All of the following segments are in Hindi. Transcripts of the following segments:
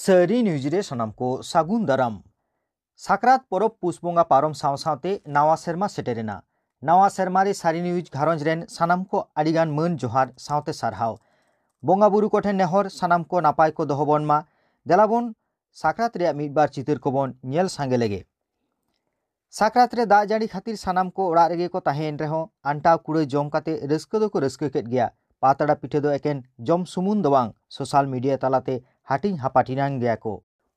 सारी न्यूज रे सनाम को सागुन दाराम साकरात परब पुस बोंगा पारम साव सावते नावा सेरमा सेटेरेना नावा सेरमारी सारी न्यूज घारंज रेन सानाम को आडिगान मन जोहार सावते सारहाव बोंगा बुरु कोठे नेहर सानाम को नापाय को दोहबन मा देलाबन साकरात रे मिदबार चितर कोबन नेल सांगे लेगे। साकरात रे दा जाड़ी खातिर सानाम को ओड़ा रेगे को ताहेन रेहो आंटा कुड़े जम काते रस्को दो को रस्को केट गया। पातड़ा पिठे दो एकेन जम सुमुन दवांग सोशल मीडिया तालाते हाटिंग हापाटिनांग गया को।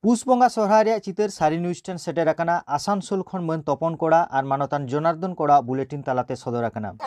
पुस बोंगा सोहराय रे चितर सारी न्यूज टेन सेटेर आकाना आसानसोल खन मन तपन कोड़ा आर मानतान जनार्दन कोड़ा बुलेटिन तालाते सदर आकाना।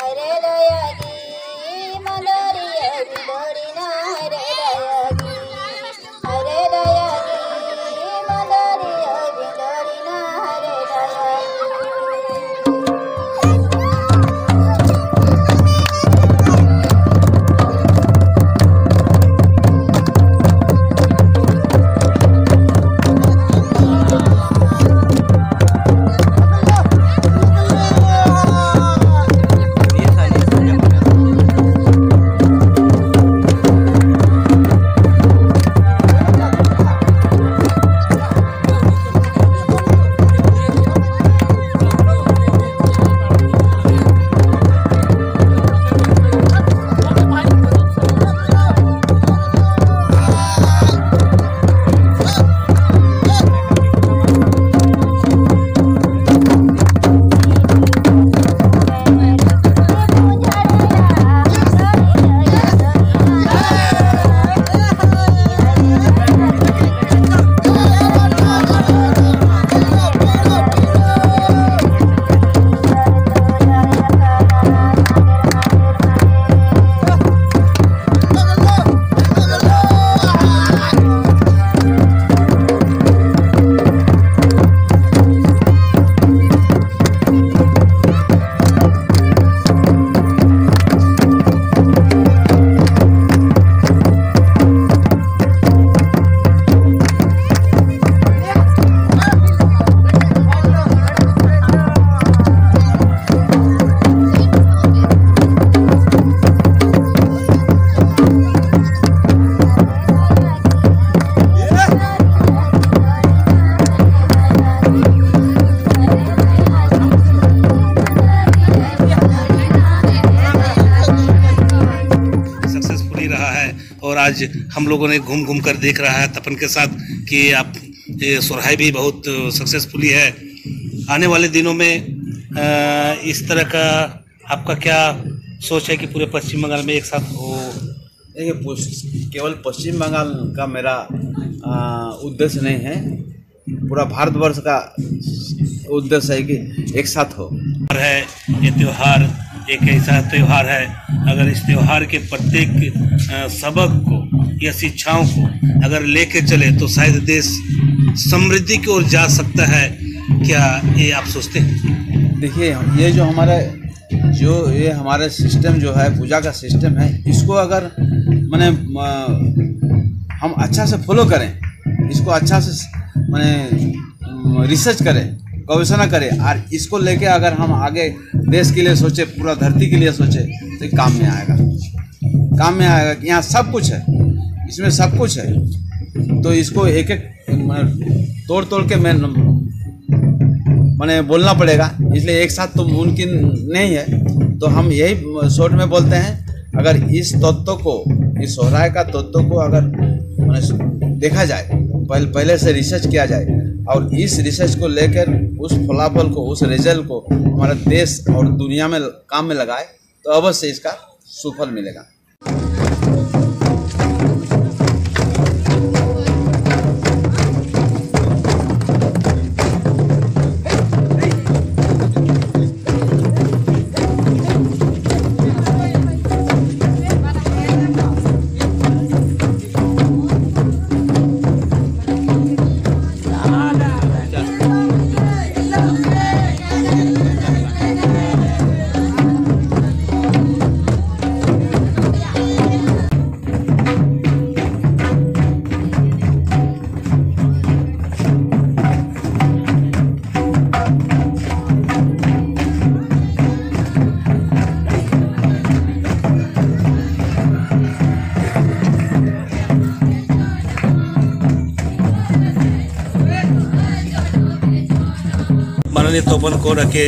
और आज हम लोगों ने घूम घूम कर देख रहा है तपन के साथ कि आप ये सोहराय भी बहुत सक्सेसफुली है। आने वाले दिनों में इस तरह का आपका क्या सोच है कि पूरे पश्चिम बंगाल में एक साथ हो? केवल पश्चिम बंगाल का मेरा उद्देश्य नहीं है, पूरा भारतवर्ष का उद्देश्य है कि एक साथ हो। है ये त्योहार एक ऐसा त्यौहार है, अगर इस त्यौहार के प्रत्येक सबक को या शिक्षाओं को अगर लेके चले तो शायद देश समृद्धि की ओर जा सकता है। क्या ये आप सोचते हैं? देखिए, ये जो हमारे सिस्टम जो है, पूजा का सिस्टम है, इसको अगर माने हम अच्छा से फॉलो करें, इसको अच्छा से माने रिसर्च करें, गवेषणा करें और इसको लेके अगर हम आगे देश के लिए सोचे, पूरा धरती के लिए सोचे तो ये काम में आएगा। यहाँ सब कुछ है, इसमें सब कुछ है, तो इसको एक एक तोड़ तोड़ के मैंने बोलना पड़ेगा, इसलिए एक साथ तो मुमकिन नहीं है। तो हम यही शॉर्ट में बोलते हैं, अगर इस तत्व को, इस सोहराय का तत्व को अगर देखा जाए, पहले से रिसर्च किया जाए और इस रिसर्च को लेकर उस फलाफल को, उस रिजल्ट को हमारा देश और दुनिया में काम में लगाए तो अवश्य इसका सुफल मिलेगा। माननीय तोपन कोड़ा के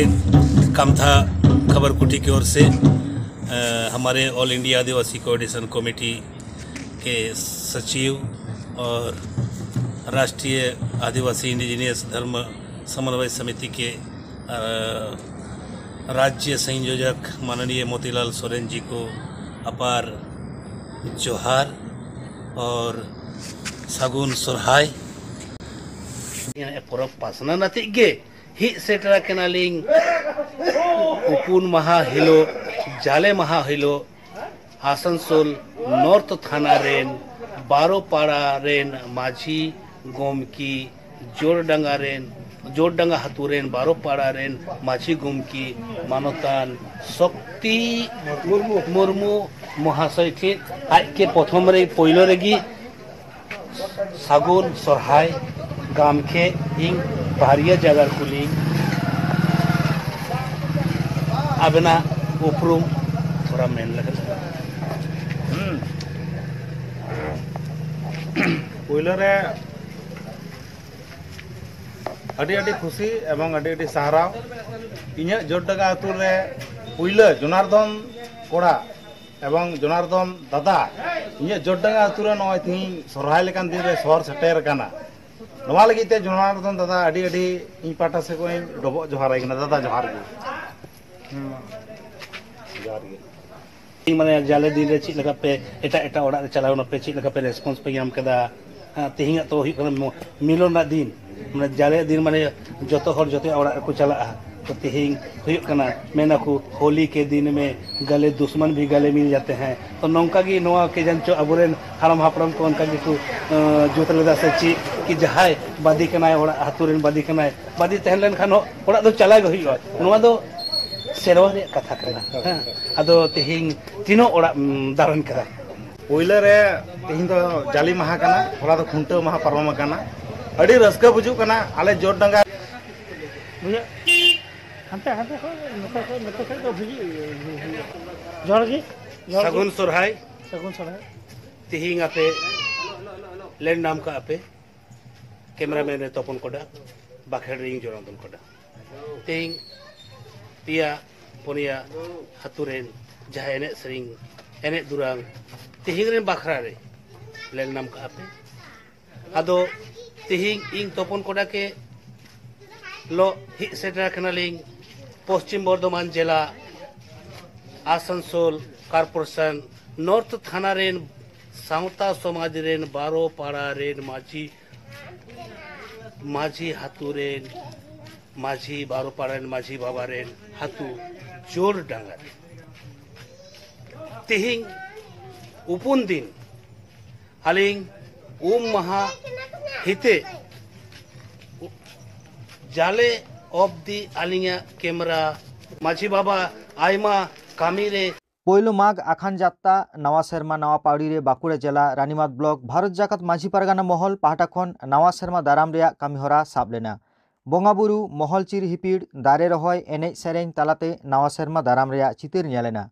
कामथा खबर कुटी की ओर से हमारे ऑल इंडिया आदिवासी कोऑर्डिनेशन कमेटी के सचिव और राष्ट्रीय आदिवासी इंडिजिनियस धर्म समन्वय समिति के राज्य संयोजक माननीय मोतीलाल सोरेन जी को अपार जोहार और सागुन सोरहाय परब पासना नातिगे ही सेटरा केनालिंग उपुन महा हिलो जाले महा हिलो आसनसोल नॉर्थ थाना रेन बारोपाड़ा रेन माझी गोमकी जोरडंगा हतुरेन बारोपाड़ा रेन माझी गोमकी मानतान शक्ति मुर्मू महाशय थे आज के प्रथम रे पहिलो रेगी सागुन सोरहाय गाम के इंग बाहरिया जगह कुली अबना उपरूम थोड़ा मेन लगल पहिलो रे अडी अडी खुशी एवं अडी अडी साराव इन्या जोरडंगा आतु रे पहिलो जनार्दन कोड़ा एवं जनार्दन दादा इन्या जोरडंगा आतु रे नय थी सोरहाय लेकान दिन रे शहर सेटेर काना नवा लगी ते जनार्दन दादा अडी अडी इन पाटा से को डबो जोहार आइना दादा जोहार गे जोहार गे माने जाले दिन रे चीज लगा पे एटा एटा ओड़ा रे चलाव न पे चीज लगा पे रेस्पॉन्स पे हम कदा तेहिंग तो हुई मिलन ना दिन माने जाले दिन माने जतो हर जतो ओड़ा को चला तो तेहिंग हुई कना मेना को होली के दिन में गले दुश्मन भी गले मिल जाते हैं तो नौका की नोआ के जन चो अबुरेन हारम हापरम को उनका की को जोतलेदा से ची कि जहाय बादी कनाय ओड़ा हातुरेन बादी कनाय बादी तहन लेन खान ओड़ा दो चला गई नोआ दो सेरवा रे कथा करना अदो तेहिंग तीनो ओड़ा दारन करा पहिलो रे तेहिं तो जाली माहा काना थोड़ा तो खुंटो माहा पारम काना अडी रस्का बुजु काना आले जोरडंगा हंते हंते नते तो भुजी जोरगी सागुन सोरहाय तेहिंग आपे लैंड नाम का आपे कैमरामैन रे तपन कोडा बाखेड़ रिंग जोरांदन कोडा तेहिंग पिया पुनिया हतुरेन जहाँ एने सरिंग एने दुरांग तेहिंग रे बाखरा रे लैंड नाम का आपे अदो तेहिंग इंग तपन कोडा के लो हि सेटरा कनालिंग पश्चिम बर्धमान जिला आसनसोल कॉर्पोरेशन नॉर्थ थाना रेन सावता समाज रेन बारोपाड़ा रेन माझी हातु रेन माझी बारोपाड़ा रेन माझी बाबा रेन हातु जोरडंगा तेहिंग उपुन दिन अलिंग महा हिते जाले ऑफ दी आलिंगा कैमरा माझी बाबा आयमा कामी रे पहलो माघ आखान जात्ता नवा सेरमा नवा पाउड़ी रे बाकुड़ा जिला रानीमात ब्लॉक भारत जाकत माझी पारगाना महल पाहटा खन नवा सेरमा दाराम रेया कामीहरा साब लेना बंगाबुरु महल चिर हिपिड़ दारे रहोय एनेज सेरें तालाते नवा सेरमा दाराम रेया चितिर नेलेना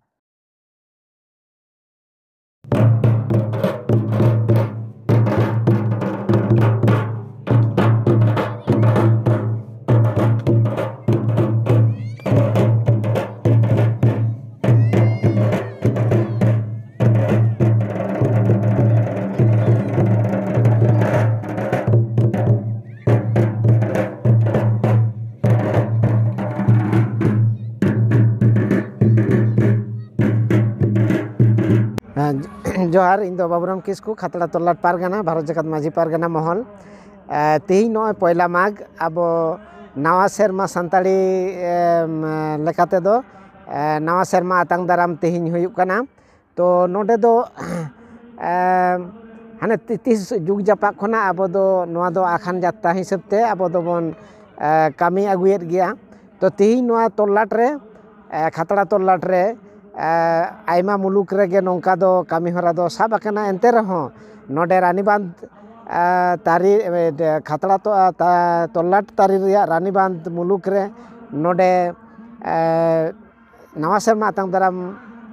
जोहार इन बाबुराम किस्कू खतड़ा तोलाट पारगाना भारत जगत माझी पारगाना महल तेही नय पहला माघ अब नवा सेरमा सांताड़ी लेकाते दो नवा सेरमा आतांग दाराम तेहिं हुयुग काना तो नोडे दो हाने 30 जुग जापाक खना अब दो नवा दो आखान जात्ता हिसाबते अब दो बन कामी अगुयेद गया तो तेहिं नवा तोलाट रे खतड़ा तोलाट रे आयमा मुलुक रेगे नौका दो कामी हरा दो साब आकना एंते रहो नोडे रानीबांध तारी खतड़ा तो तोलाट तारी रिया रानीबांध मुलुक रे नोडे नवा सेरमा आतांग दाराम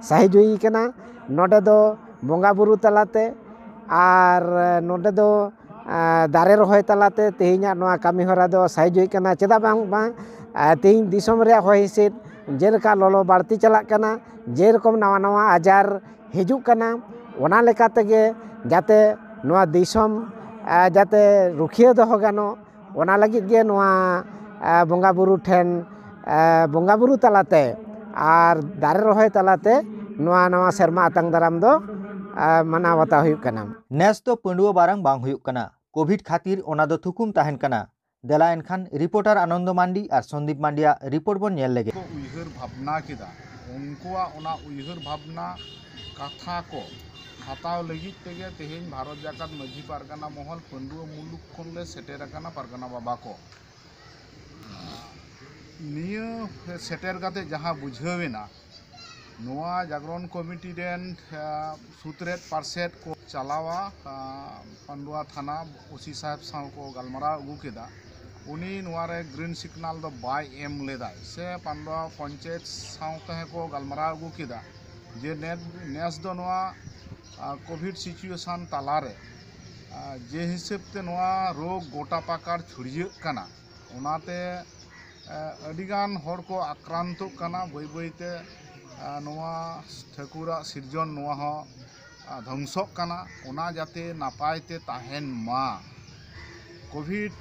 साहिज हुई कना नोडे दो बंगा बुरु तलाते आर नोडे दो दारे रहोय तलाते तेहिङा नोआ कामी हरा दो साहिज हुई कना चेदा बांग तेज दिसम रे हय हिसिद जेलका ललो बाड़ती चलाक कना जेरकम नवा नवा आजार हिजुक कना ओना लेका तेगे जाते नवा दिसम जाते रुखिया दोहो गानो ओना लगिद गे नवा बोंगा बुरु ठेन बोंगा बुरु तलाते और दारे रहोय तलाते नवा नवा सेरमा आतंग दाराम दो माना बाता हुयुक कना। नेस तो पंडुआ बारंग बांग हुयुक कना कोविड खातिर ओना दो थुकुम ताहेन कना। देला एनखान रिपोर्टर आनंद मांडी और संदीप मांडिया रिपोर्ट बन नेल लेगे। उयहर भावना किदा उनकुआ ओना उयहर भावना कथा को हताव लगित तेगे तेहेन भारत जाकात माझी पारगाना महल पंडुआ मुलुक खनले सेटेर काना पारगाना बाबा को निया सेटेर काते जहां बुझावेना नोआ जागरण कमिटी रेन सुतरेट पार्सेट को चलावा पंडुआ थाना ओसी साहेब साव को गलमारा अगू केदा उनी नोआरे ग्रीन सिग्नल दो बाय एम लेदा से पंडुआ पंचायत साव तहे को गलमारा अगू केदा जे नेस दो नोआ कोविड सिचुएशन तालारे जे हिसाब ते नोआ रोग गोटा पाकार छुड़ियक काना ओनाते अडिगान हर को आक्रांत काना बई बईते नोआ ठाकुरा सिरजन नोआ हो ध्वंसक काना ओना जाते नापायते ताहेन मा कोविड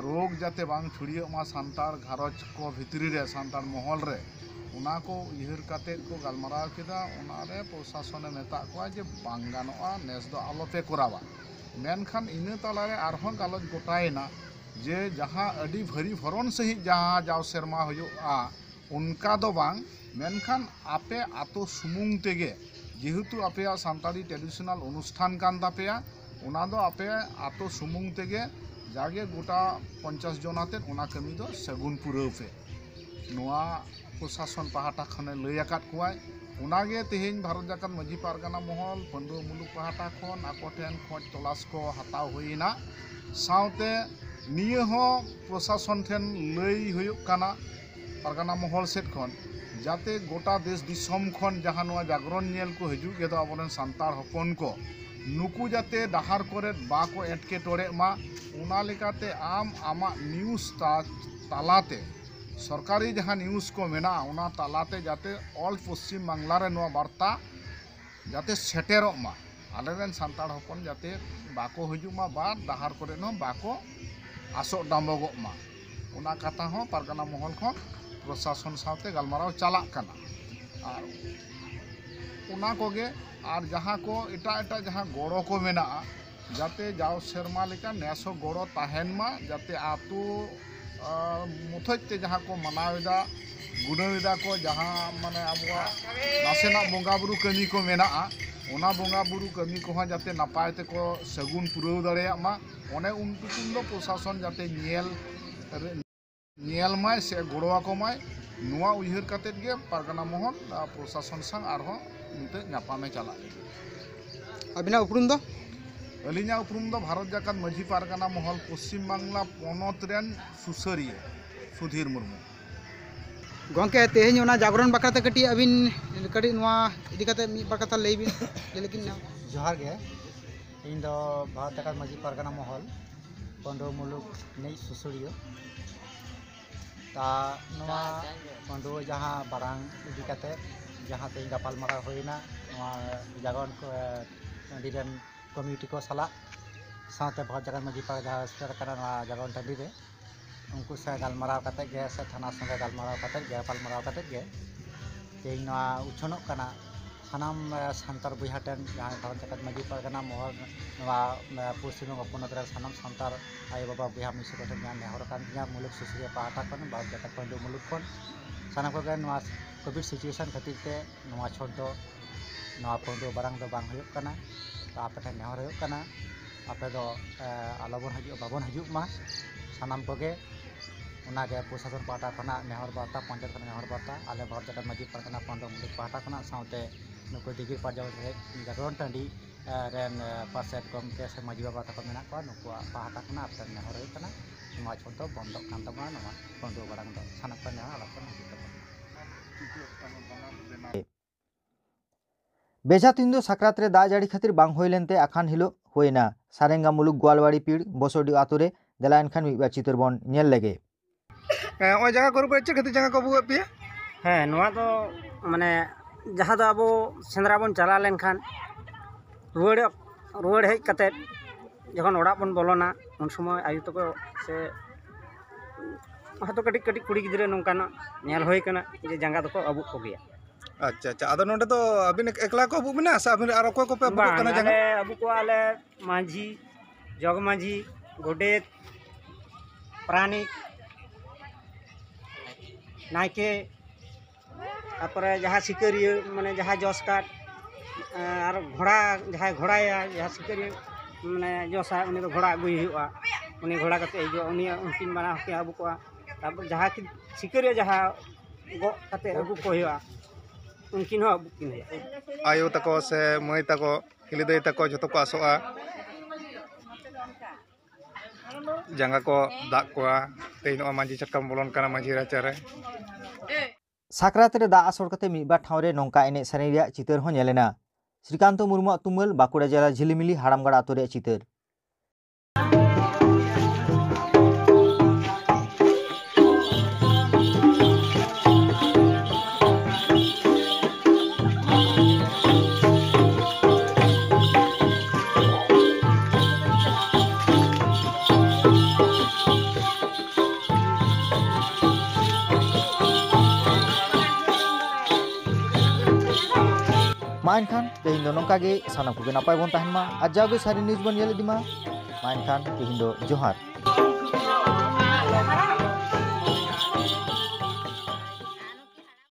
रोग जाते बांग छुड़ियक मा सांतार घारज को भितरी रे सांतार महल रे ओना को उयहर काते को गलमाराव केदा ओना रे प्रशासन मेता को जे बांग गानोआ नेस दो आलोपे करावा मेनखान इना तालारे आरहों गालज गोटायना जे जहां अडी भरी भरन सही जहां जाव सेरमा हुयुआ उनका दो बांग मेनखान आपे आतो सुमुंग तेगे जेहेतु आपे सानताली ट्रेडिशनल अनुष्ठान कान तापेया ओना दो आपे आतो सुमुंग तेगे जागे गोटा 50 जनाते ओना कमी दो सगुन पुरौपे नोआ प्रशासन पाहाटा खने लय आकात कुआय ओनागे तेहेन भारत जाकात माझी पारगाना महल पंडुआ मुलुक पाहाटा खन आको ठेन खोज तलाश को हताव होइना सावते निया हो प्रशासन ठेन लय हुयुक काना पारगाना महल सेट खन जाते गोटा देश दिसम खन जहां नोआ जागरण नेल को हिजुक गेदो आबोरेन सांतार हपन को नुकु जाते डाहार करे बाको एटके टोरे मा ओना लेकाते आम आमा न्यूज तालाते सरकारी जहां न्यूज को मेना ओना तालाते जाते ऑल पश्चिम बांग्ला रे नोआ वार्ता जाते सेटेरोक मा आलेरेन सांतार हपन जाते बाको हिजुक मा बा डाहार करे नो बाको आसो डाम्बगोक मा ओना कथा हो पारगाना महल खन प्रशासन साथे गलमाराव चलाक काना और ओना कोगे और जहां को एटा एटा जहां गड़ो को मेना जाते जाव सेरमा लेका नेसो गड़ो ताहेन मा जाते आतु मुथते जहां को मनावेदा गुणवेदा को जहां माने अबवा नासेना बोंगा बुरु कमी को मेना ओना बोंगा बुरु कमी को जाते नापायते को सगुन पुरौ दाड़ेया मा ओने उनटुकुन दो प्रशासन जाते नेल माय से गड़वा को माय नुआ उयहर कातेद गे पारगाना महल प्रशासन संग आरहो निते नापामे चला अबिना उपरुम दो अलिना उपरुम दो भारत जाकात माझी पारगाना महल पश्चिम बांग्ला पनत रेन सुसरिया सुधीर मुर्मू गंके तेहेन ओना जागरण बाकाते कटी अबिन कटी नोआ इदी काते मी बार कथा लई बिन लेकिन जोहार गे इन दो भारत जाकात माझी पारगाना महल पंडुआ मुलुक नै सुसरिया ता नोआ पंडुआ जहां बारांग इदी काते जहां ते गापालमारा होइना नोआ जागरण को टांडीरेन कम्युनिटी को साला साथे भारत जाकात माझी पारगाना सरकार नोआ जागरण टांडी रे उनको से गलमाराव काते गे से थाना संगे गलमाराव काते गे गापालमाराव काते गे तेज नोआ उछनोक काना सानाम सांतार बुहाटेन जहां भारत जाकात माझी पारगाना महल नोआ पश्चिम बंग पनत रे सानाम सांतार आय बाबा बुहा मिसि कोठे नेहर कान दिया मुलुक सुसरिया पाहाटा खन भारत जाकात पंडुआ मुलुक खन सानाम को गे नोआ कोविड सिचुएशन खातिर ते नोआ छोट दो नोआ पंडुआ बारांग दो बांग हुयुक काना तो आपे ठेन नेहर हुयुक काना आपे दो आलोबन हजू बाबन हजू मा सानाम को गे उनागे प्रशासन पाटा खना नेहर बार्ता पंचायत खना नेहर बार्ता आले भारत जाकात माझी पारगाना पंडुआ मुलुक पाहाटा खना साउते नुको दिगिर पाजाव जागरण टांडी रेन पासेट गमके से माझी बाबा तक मेना को नुको पाहाटा खना आपे नेहर हुयुक काना नोआ छोट दो बंद कान तबा नोआ पंडुआ बारांग दो सानाम को नेहर आलाप खना बेझा तिंदो साकरात रे दा जाड़ी खातिर बांग होइलेनते आखान हिलो होइना सारेंगा मुलुक गोवालवाड़ी पीड़ बसोडी आतुरे देला एनखान मिबा चितर बन नेल लेगे। ओय जगह को रुपए चे खातिर जगह को बुए पे ᱦᱮᱸ ᱱᱚᱣᱟ ᱫᱚ ᱢᱟᱱᱮ ᱡᱟᱦᱟᱸ ᱫᱚ ᱟᱵᱚ ᱥᱮᱸᱫᱽᱨᱟ ᱵᱚᱱ ᱪᱟᱞᱟᱣ ᱞᱮᱱᱠᱷᱟᱱ ᱨᱩᱣᱟᱹᱲ ᱦᱮᱡ ᱠᱟᱛᱮᱫ ᱡᱚᱠᱷᱚᱱ ᱚᱲᱟᱜ ᱵᱚᱱ ᱵᱚᱞᱚᱱᱟ ᱩᱱ ᱥᱚᱢᱚᱭ ᱟᱭᱩ ᱛᱟᱠᱚ ᱥᱮ ᱦᱚᱭᱛᱚ ᱠᱟᱹᱴᱤᱡ ᱠᱟᱹᱴᱤᱡ ᱠᱩᱲᱤ ᱜᱤᱫᱽᱨᱟᱹ ᱱᱚᱝᱠᱟᱱᱟᱜ ᱧᱮᱞ ᱦᱩᱭ ᱠᱟᱱᱟ ᱡᱮ ᱡᱟᱸᱜᱟ ᱫᱚᱠᱚ ᱟᱵᱩᱜ ᱠᱚᱜᱮᱭᱟ। अच्छा अच्छा आदो नोंडे तो अबिन एकला को अबुग मेना सा अबिन आरो को पे अबुग कना जगह आले अबू को आले माझी जग माझी गोडेत प्राणिक नायके तारपरे जहाँ सिकरिया माने जहाँ जस काट और घोड़ा जहाँ घोड़ाया जहाँ सिकरिया माने जसा उनी तो घोड़ा अगुई हुआ उनी घोड़ा कते हिजो उनी उनकिन बना के अबू को तारपर जहाँ की सिकरिया जहाँ गो कते अबू को हुआ उनकिन हो अबू किन आयो तको से मई तको हिलिदई तको जतो को आसोआ जंगा को दाग कोआ तेनो मांझी चक्कम बोलन कना मांझी राचारे साकरात रे दा आसर कते मिबार ठाव रे नोंका एने सरे रिया चितर हो नेलेना। श्रीकांत मुर्मू तुमल बाकुड़ा जिला झिलिमिली हारामगढ़ आतो रे चितर। माइन खान तेहिन दो नोंका गे सानाम को नापाय बोन ताहेन मा आर जागे सारी न्यूज बन येले दिमा माइन खान तेहिन दो जोहार।